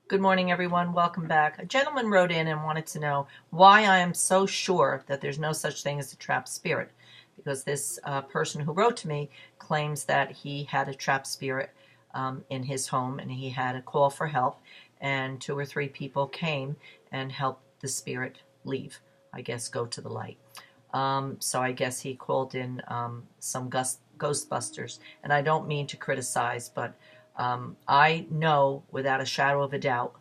Good morning, everyone. Welcome back. A gentleman wrote in and wanted to know why I am so sure that there's no such thing as a trapped spirit. Because this person who wrote to me claims that he had a trapped spirit in his home and he had a call for help, and two or three people came and helped the spirit leave, I guess, go to the light. So I guess he called in some Ghostbusters. And I don't mean to criticize, but I know without a shadow of a doubt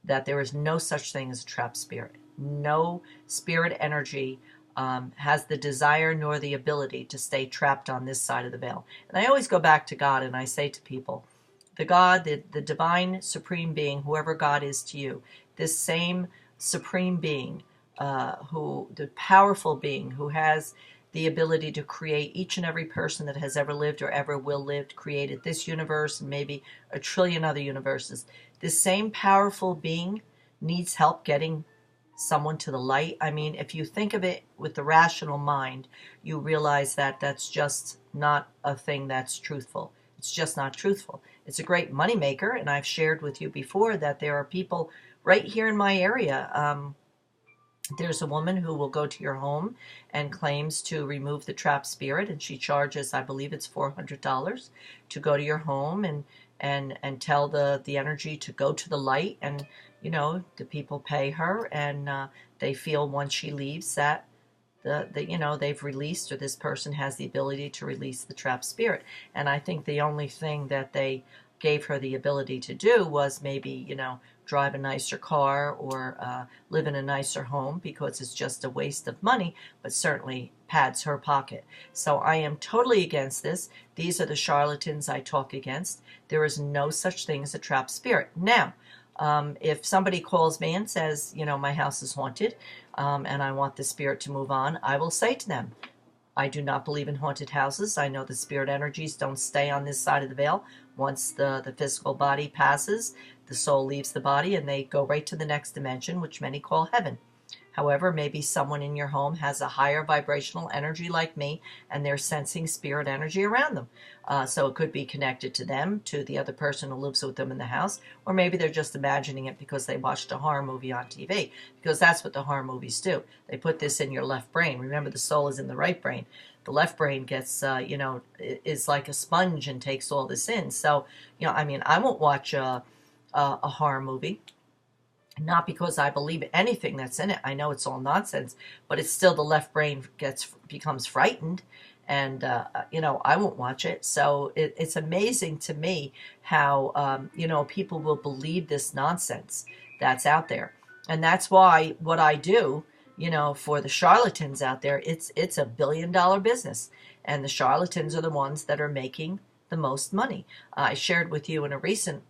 that there is no such thing as a trapped spirit. No spirit energy has the desire nor the ability to stay trapped on this side of the veil. And I always go back to God and I say to people, the God, the divine supreme being, whoever God is to you, this same supreme being, the powerful being who has the ability to create each and every person that has ever lived or ever will live, created this universe and maybe a trillion other universes. This same powerful being needs help getting someone to the light. I mean, if you think of it with the rational mind, you realize that that's just not a thing that's truthful. It's just not truthful. It's a great moneymaker, and I've shared with you before that there are people right here in my area. There's a woman who will go to your home and claims to remove the trapped spirit, and she charges, I believe it's $400 to go to your home and tell the energy to go to the light. And the people pay her, and they feel once she leaves that they've released, or this person has the ability to release the trapped spirit. And I think the only thing that they gave her the ability to do was maybe drive a nicer car or live in a nicer home, because it's just a waste of money, but certainly pads her pocket. So I am totally against this. These are the charlatans I talk against. There is no such thing as a trapped spirit. Now, if somebody calls me and says, my house is haunted, and I want the spirit to move on, I will say to them, I do not believe in haunted houses. I know the spirit energies don't stay on this side of the veil. Once the physical body passes, the soul leaves the body and they go right to the next dimension, which many call heaven. However, maybe someone in your home has a higher vibrational energy like me, and they're sensing spirit energy around them. So it could be connected to them, to the other person who lives with them in the house, or maybe they're just imagining it because they watched a horror movie on TV, because that's what the horror movies do. They put this in your left brain. Remember, the soul is in the right brain. The left brain gets, is like a sponge and takes all this in. So, I won't watch a horror movie, not because I believe anything that's in it. I know it's all nonsense, but it's still the left brain becomes frightened, and I won't watch it. So it's amazing to me how people will believe this nonsense that's out there, and that's why what I do, for the charlatans out there, it's $1 billion business, and the charlatans are the ones that are making the most money. I shared with you in a recent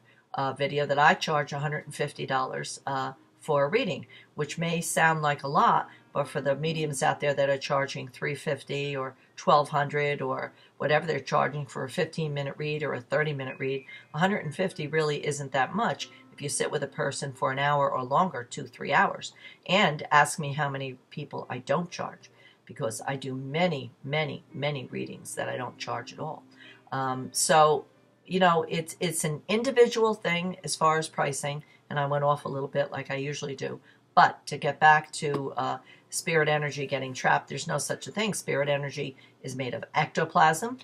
video that I charge $150 for a reading, which may sound like a lot, but for the mediums out there that are charging $350 or $1,200 or whatever they're charging for a 15-minute read or a 30-minute read, $150 really isn't that much if you sit with a person for an hour or longer, 2-3 hours. And ask me how many people I don't charge, because I do many, many, many readings that I don't charge at all. So it's an individual thing as far as pricing, and I went off a little bit like I usually do. But to get back to spirit energy getting trapped, there's no such a thing. Spirit energy is made of ectoplasm.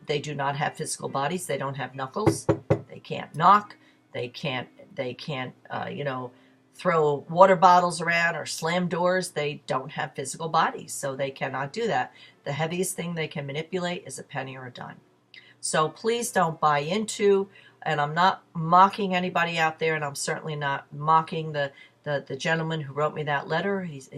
They do not have physical bodies. They don't have knuckles. They can't knock. They can't. Throw water bottles around or slam doors. They don't have physical bodies, so they cannot do that. The heaviest thing they can manipulate is a penny or a dime. So please don't buy into, and I'm not mocking anybody out there, and I'm certainly not mocking the gentleman who wrote me that letter. He's,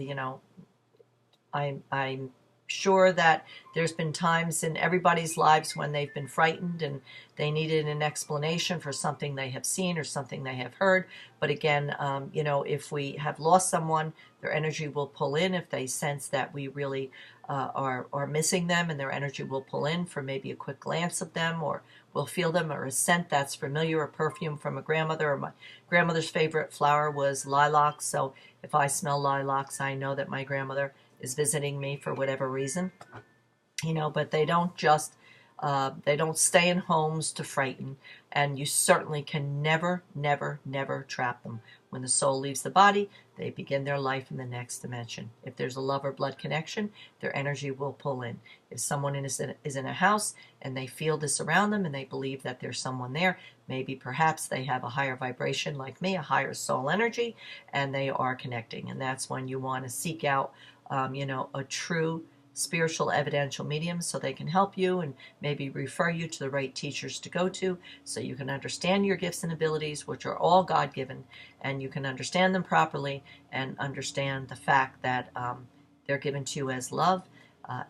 I'm sure that there's been times in everybody's lives when they've been frightened and they needed an explanation for something they have seen or something they have heard. But again, if we have lost someone, their energy will pull in if they sense that we really are missing them, and their energy will pull in for maybe a quick glance of them, or we'll feel them, or a scent that's familiar, a perfume from a grandmother. Or my grandmother's favorite flower was lilacs, so if I smell lilacs, I know that my grandmother is visiting me for whatever reason. But they don't just They don't stay in homes to frighten, and you certainly can never, never, never trap them. When the soul leaves the body, they begin their life in the next dimension. If there's a love or blood connection, their energy will pull in. If someone is in a house and they feel this around them and they believe that there's someone there, maybe perhaps they have a higher vibration like me, a higher soul energy, and they are connecting. And that's when you want to seek out, a true spiritual evidential medium so they can help you and maybe refer you to the right teachers to go to so you can understand your gifts and abilities, which are all God-given, and you can understand them properly and understand the fact that they're given to you as love,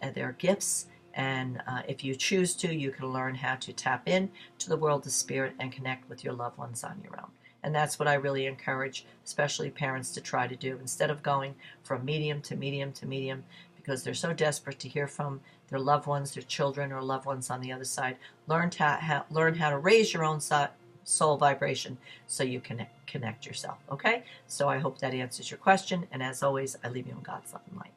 and they're gifts. And if you choose to, you can learn how to tap in to the world of spirit and connect with your loved ones on your own. And that's what I really encourage, especially parents, to try to do instead of going from medium to medium to medium, because they're so desperate to hear from their loved ones, their children, or loved ones on the other side. Learn how to raise your own soul vibration so you can connect yourself. Okay? So I hope that answers your question. And as always, I leave you in God's love and light.